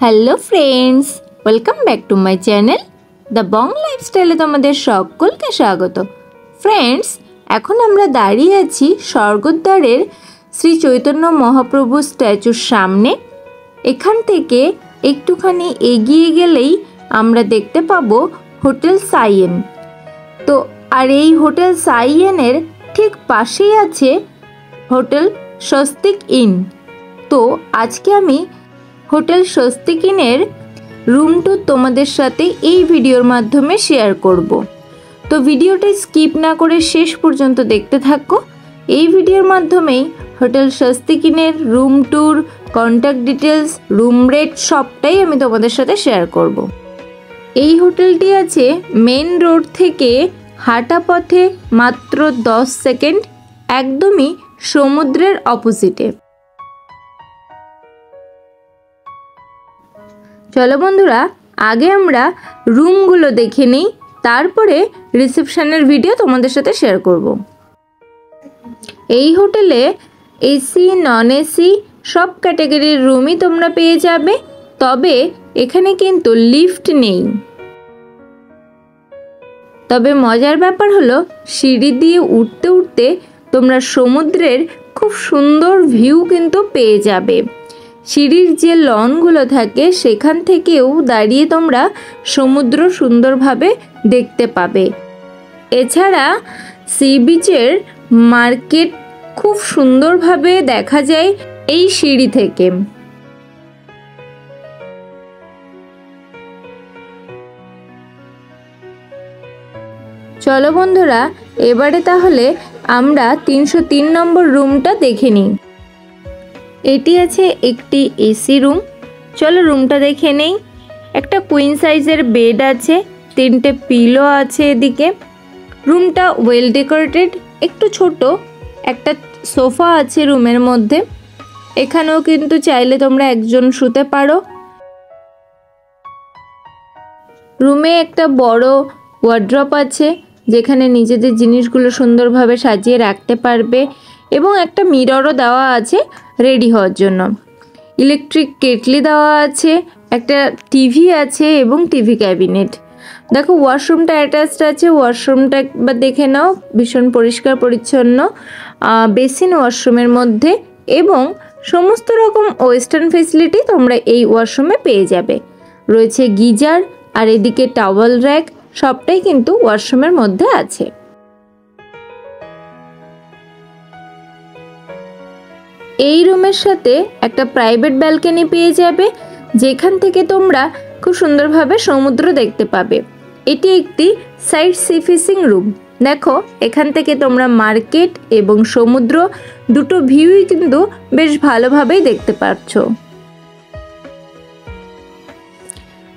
Hello friends, welcome back to my channel the bong লাইফস্টাইলে তোমাদের সকলকে স্বাগত। ফ্রেন্ডস, এখন আমরা দাঁড়িয়ে আছি স্বর্গদ্বারের শ্রী চৈতন্য মহাপ্রভু স্ট্যাচুর সামনে। এখান থেকে একটুখানি এগিয়ে গেলেই আমরা দেখতে পাবো হোটেল সাইয়েন। তো আর এই হোটেল সাইয়েনের ঠিক পাশেই আছে হোটেল স্বস্তিক ইন। তো আজকে আমি হোটেল স্বস্তিক ইনের রুম ট্যুর তোমাদের সাথে এই ভিডিওর মাধ্যমে শেয়ার করব। তো ভিডিওটা স্কিপ না করে শেষ পর্যন্ত দেখতে থাকো। এই ভিডিওর মাধ্যমেই হোটেল স্বস্তিক ইনের room tour, contact details, room rate সবটাই আমি তোমাদের সাথে শেয়ার করব। এই হোটেলটি আছে মেন রোড থেকে হাঁটা পথে মাত্র 10 সেকেন্ড, একদমই সমুদ্রের অপোজিটে। চলো বন্ধুরা, আগে আমরা রুমগুলো দেখে নিই, তারপরে রিসেপশনের ভিডিও তোমাদের সাথে শেয়ার করব। এই হোটেলে এসি, নন এসি সব ক্যাটাগরির রুমই তোমরা পেয়ে যাবে, তবে এখানে কিন্তু লিফট নেই। তবে মজার ব্যাপার হলো সিঁড়ি দিয়ে উঠতে উঠতে তোমরা সমুদ্রের খুব সুন্দর ভিউ কিন্তু পেয়ে যাবে। সিঁড়ির যে লনগুলো থাকে সেখান থেকেও দাঁড়িয়ে তোমরা সমুদ্র সুন্দরভাবে দেখতে পাবে। এছাড়া সি বিচের মার্কেট খুব সুন্দরভাবে দেখা যায় এই সিঁড়ি থেকে। চলো বন্ধুরা, এবারে তাহলে আমরা 303 নম্বর রুমটা দেখে নিই। এটি আছে একটি এসি রুম। চলো রুমটা দেখে নেই। একটা কুইন সাইজের বেড আছে, 3টে পিলো আছে এদিকে। রুমটা ওয়েল ডেকোরেটেড, একটু ছোট। একটা সোফা আছে রুমের মধ্যে, এখানেও কিন্তু চাইলে তোমরা একজন শুতে পারো। রুমে একটা বড় ওয়ার্ড্রপ আছে, যেখানে নিজেদের জিনিসগুলো সুন্দরভাবে সাজিয়ে রাখতে পারবে, এবং একটা মিররও দেওয়া আছে রেডি হওয়ার জন্য। ইলেকট্রিক কেটলি দেওয়া আছে, একটা টিভি আছে এবং টিভি ক্যাবিনেট। দেখো ওয়াশরুমটা অ্যাটাচড আছে, ওয়াশরুমটা একবার দেখে নাও, ভীষণ পরিষ্কার পরিচ্ছন্ন। বেসিন ওয়াশরুমের মধ্যে, এবং সমস্ত রকম ওয়েস্টার্ন ফেসিলিটি তোমরা এই ওয়াশরুমে পেয়ে যাবে। রয়েছে গিজার, আর এদিকে টাওয়েল র্যাক, সবটাই কিন্তু ওয়াশরুমের মধ্যে আছে। এই রুমের সাথে একটা প্রাইভেট ব্যালকনি পেয়ে যাবে, যেখান থেকে তোমরা খুব সুন্দরভাবে সমুদ্র দেখতে পাবে। এটি একটি সাইট সি ফেসিং রুম। দেখো এখান থেকে তোমরা মার্কেট এবং সমুদ্র দুটো ভিউই কিন্তু বেশ ভালোভাবেই দেখতে পাচ্ছ।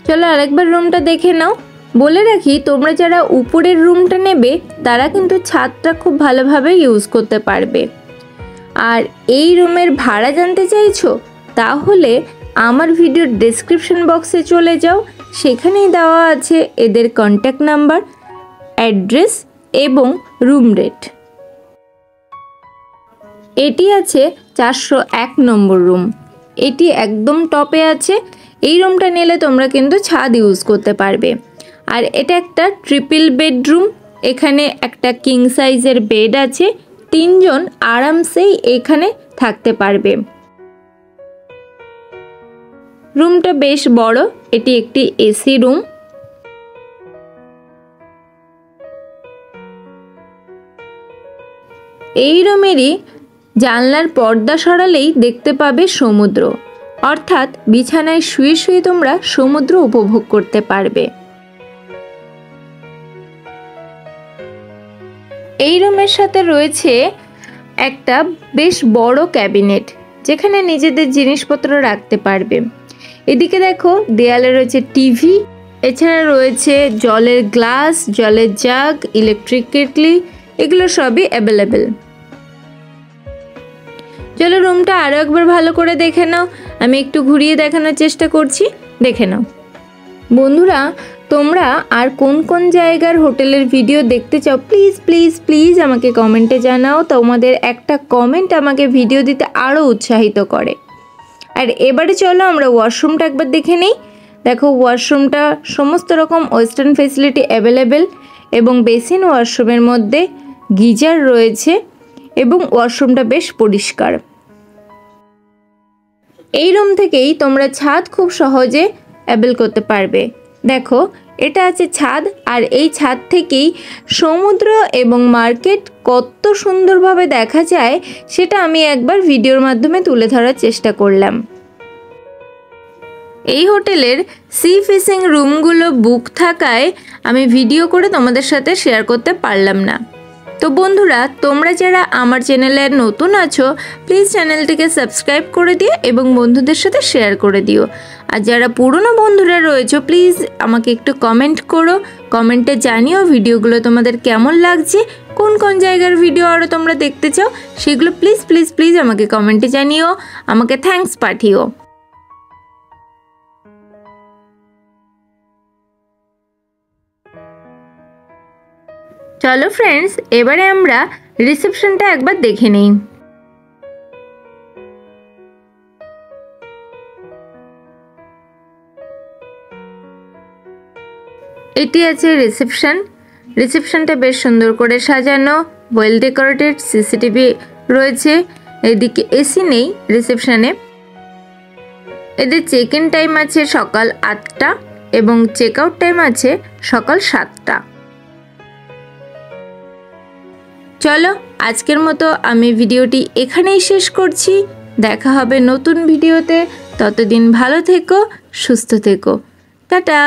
চলো আরেকবার রুমটা দেখে নাও। বলে রাখি, তোমরা যারা উপরের রুমটা নেবে তারা কিন্তু ছাদটা খুব ভালোভাবে ইউজ করতে পারবে। আর এই রুমের ভাড়া জানতে চাইছো, তাহলে আমার ভিডিওর ডেসক্রিপশন বক্সে চলে যাও, সেখানেই দেওয়া আছে এদের কন্ট্যাক্ট নাম্বার, অ্যাড্রেস এবং রুম রেট। এটি আছে 401 নম্বর রুম। এটি একদম টপে আছে। এই রুমটা নিলে তোমরা কিন্তু ছাদ ইউজ করতে পারবে। আর এটা একটা ট্রিপল বেডরুম। এখানে একটা কিং সাইজের বেড আছে, 3 জন আরামসেই এখানে থাকতে পারবে। রুমটা বেশ বড়। এটি একটি এসি রুম। এই রুমেরই জানলার পর্দা সরালেই দেখতে পাবে সমুদ্র, অর্থাৎ বিছানায় শুয়ে শুয়ে তোমরা সমুদ্র উপভোগ করতে পারবে। এই রুমের সাথে রয়েছে একটা বেশ বড় ক্যাবিনেট, যেখানে নিজেদের জিনিসপত্র রাখতে পারবে। এদিকে দেখো দেয়ালে রয়েছে টিভি, এছাড়া রয়েছে জলের গ্লাস, জলের জাগ, ইলেকট্রিক কেটলি, এগুলো সবই অ্যাভেলেবেল। চলো রুমটা আরও একবার ভালো করে দেখে নাও। আমি একটু ঘুরিয়ে দেখানোর চেষ্টা করছি, দেখে নাও। বন্ধুরা, তোমরা আর কোন কোন জায়গার হোটেলের ভিডিও দেখতে চাও প্লিজ প্লিজ প্লিজ আমাকে কমেন্টে জানাও। তোমাদের একটা কমেন্ট আমাকে ভিডিও দিতে আরও উৎসাহিত করে। আর এবারে চলো আমরা ওয়াশরুমটা একবার দেখে নিই। দেখো ওয়াশরুমটা সমস্ত রকম ওয়েস্টার্ন ফেসিলিটি অ্যাভেলেবেল এবং বেসিন ওয়াশরুমের মধ্যে গিজার রয়েছে এবং ওয়াশরুমটা বেশ পরিষ্কার। এই রুম থেকেই তোমরা ছাদ খুব সহজে অ্যাভেল করতে পারবে। দেখো এটা আছে ছাদ, আর এই ছাদ থেকেই সমুদ্র এবং মার্কেট কত সুন্দরভাবে দেখা যায় সেটা আমি একবার ভিডিওর মাধ্যমে তুলে ধরার চেষ্টা করলাম। এই হোটেলের সি ফেসিং রুমগুলো বুক থাকায় আমি ভিডিও করে তোমাদের সাথে শেয়ার করতে পারলাম না। তো বন্ধুরা, তোমরা যারা আমার চ্যানেলে নতুন আছো প্লিজ চ্যানেলটিকে সাবস্ক্রাইব করে দিও এবং বন্ধুদের সাথে শেয়ার করে দিও। আর যারা পুরনো বন্ধুরা রয়েছো প্লিজ আমাকে একটু কমেন্ট করো, কমেন্টে জানিও ভিডিওগুলো তোমাদের কেমন লাগছে, কোন কোন জায়গার ভিডিও আরও তোমরা দেখতে চাও সেগুলো প্লিজ প্লিজ প্লিজ আমাকে কমেন্টে জানিও, আমাকে থ্যাঙ্কস পাঠিও। চলো ফ্রেন্ডস, এবারে আমরা রিসেপশনটা একবার দেখে নিই। এটি আছে রিসেপশন। রিসেপশনটা বেশ সুন্দর করে সাজানো, ওয়েল ডেকোরেটেড, সিসিটিভি রয়েছে। এদিকে এসি নেই রিসেপশনে। এদের চেক ইন টাইম আছে সকাল 8টা এবং চেক আউট টাইম আছে সকাল 7টা। চলো আজকের মতো আমি ভিডিওটি এখানেই শেষ করছি। দেখা হবে নতুন ভিডিওতে, ততদিন ভালো থেকো, সুস্থ থেকো, টাটা।